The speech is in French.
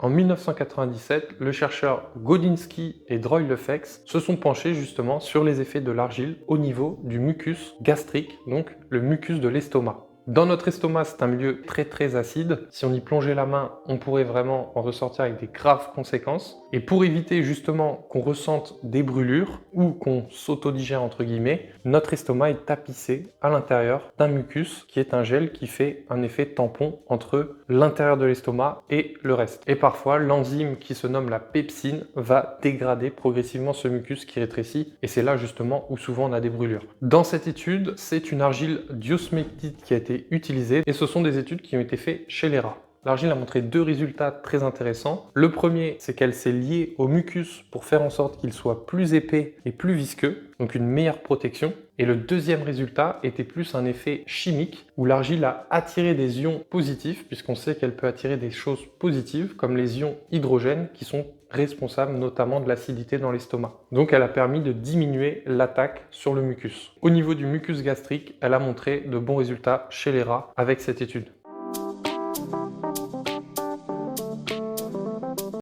En 1997, le chercheur Godinsky et Droyle-Lefex se sont penchés justement sur les effets de l'argile au niveau du mucus gastrique, donc le mucus de l'estomac. Dans notre estomac, c'est un milieu très acide. Si on y plongeait la main, on pourrait vraiment en ressortir avec des graves conséquences. Et pour éviter justement qu'on ressente des brûlures ou qu'on s'autodigère entre guillemets, notre estomac est tapissé à l'intérieur d'un mucus qui est un gel qui fait un effet tampon entre l'intérieur de l'estomac et le reste. Et parfois, l'enzyme qui se nomme la pepsine va dégrader progressivement ce mucus qui rétrécit et c'est là justement où souvent on a des brûlures. Dans cette étude, c'est une argile diosmétite qui a été utilisée et ce sont des études qui ont été faites chez les rats. L'argile a montré deux résultats très intéressants. Le premier, c'est qu'elle s'est liée au mucus pour faire en sorte qu'il soit plus épais et plus visqueux, donc une meilleure protection. Et le deuxième résultat était plus un effet chimique, où l'argile a attiré des ions positifs, puisqu'on sait qu'elle peut attirer des choses positives, comme les ions hydrogène, qui sont responsables notamment de l'acidité dans l'estomac. Donc elle a permis de diminuer l'attaque sur le mucus. Au niveau du mucus gastrique, elle a montré de bons résultats chez les rats avec cette étude.